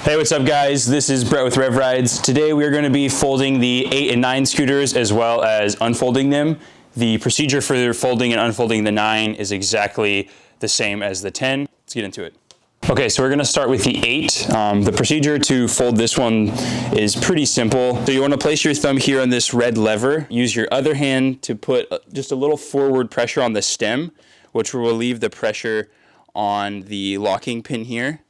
Hey, what's up guys? This is Brett with Rev Rides. Today we are going to be folding the 8 and 9 scooters as well as unfolding them. The procedure for folding and unfolding the 9 is exactly the same as the 10. Let's get into it. Okay, so we're going to start with the 8. The procedure to fold this one is pretty simple. So you want to place your thumb here on this red lever. Use your other hand to put just a little forward pressure on the stem, which will relieve the pressure on the locking pin here.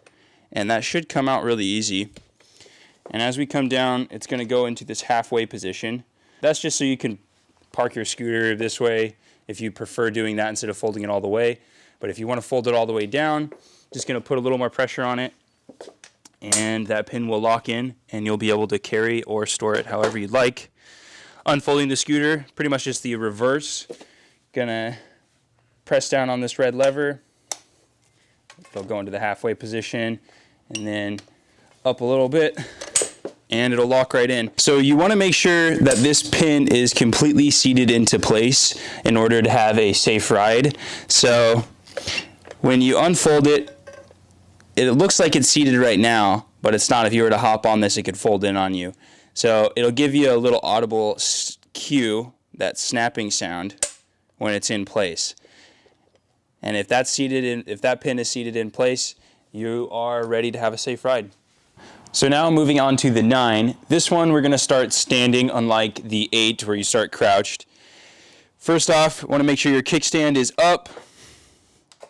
And that should come out really easy. And as we come down, it's going to go into this halfway position. That's just so you can park your scooter this way if you prefer doing that instead of folding it all the way. But if you want to fold it all the way down, just going to put a little more pressure on it, and that pin will lock in, and you'll be able to carry or store it however you'd like. Unfolding the scooter, pretty much just the reverse. Gonna press down on this red lever. It'll go into the halfway position, and then up a little bit, and it'll lock right in. So you want to make sure that this pin is completely seated into place in order to have a safe ride. So when you unfold it, it looks like it's seated right now, but it's not. If you were to hop on this, it could fold in on you. So it'll give you a little audible cue, that snapping sound, when it's in place. And if that pin is seated in place, you are ready to have a safe ride. So now moving on to the 9. This one we're going to start standing, unlike the 8 where you start crouched. First off, you want to make sure your kickstand is up. You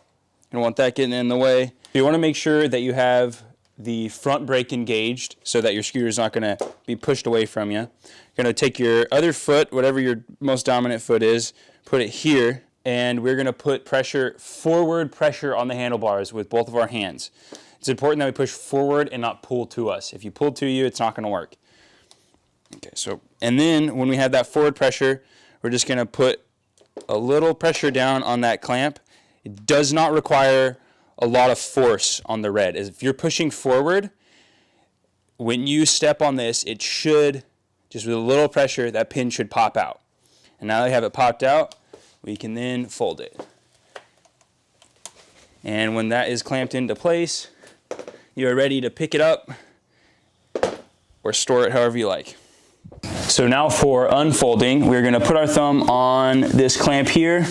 don't want that getting in the way. You want to make sure that you have the front brake engaged so that your scooter is not going to be pushed away from you. You're going to take your other foot, whatever your most dominant foot is, put it here. And we're going to put forward pressure on the handlebars with both of our hands. It's important that we push forward and not pull to us. If you pull to you, it's not going to work. Okay, and then when we have that forward pressure, we're just going to put a little pressure down on that clamp. It does not require a lot of force on the red. If you're pushing forward, when you step on this, it should, just with a little pressure, that pin should pop out. And now that we have it popped out, we can then fold it. And when that is clamped into place, you are ready to pick it up or store it however you like. So now for unfolding, we're going to put our thumb on this clamp here.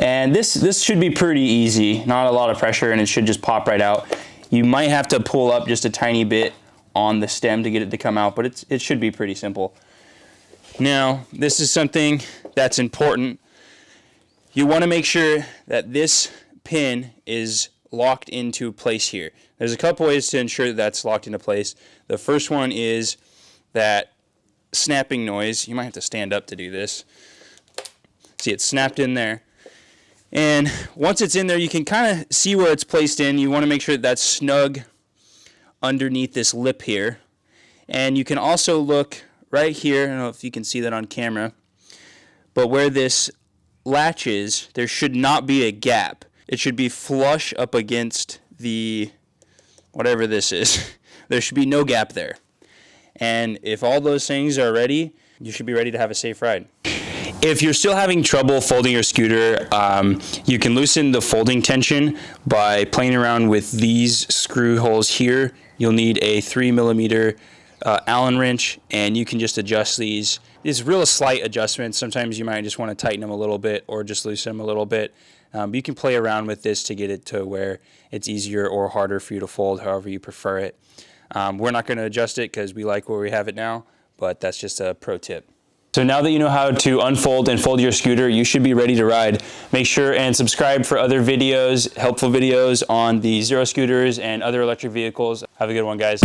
And this should be pretty easy, not a lot of pressure, and it should just pop right out. You might have to pull up just a tiny bit on the stem to get it to come out, but it should be pretty simple. Now, this is something that's important. You want to make sure that this pin is locked into place here. There's a couple ways to ensure that that's locked into place. The first one is that snapping noise. You might have to stand up to do this. See, it's snapped in there. And once it's in there, you can kind of see where it's placed in. You want to make sure that that's snug underneath this lip here. And you can also look right here. I don't know if you can see that on camera, but where this latch is, there should not be a gap. It should be flush up against the whatever this is. There should be no gap there. And if all those things are ready, you should be ready to have a safe ride. If you're still having trouble folding your scooter, you can loosen the folding tension by playing around with these screw holes here. You'll need a 3mm Allen wrench, and you can just adjust these. It's real slight adjustments. Sometimes you might just want to tighten them a little bit or just loosen them a little bit. You can play around with this to get it to where it's easier or harder for you to fold, however you prefer it. We're not going to adjust it because we like where we have it now, but that's just a pro tip. So now that you know how to unfold and fold your scooter, you should be ready to ride. Make sure and subscribe for other videos, helpful videos on the Zero scooters and other electric vehicles. Have a good one, guys.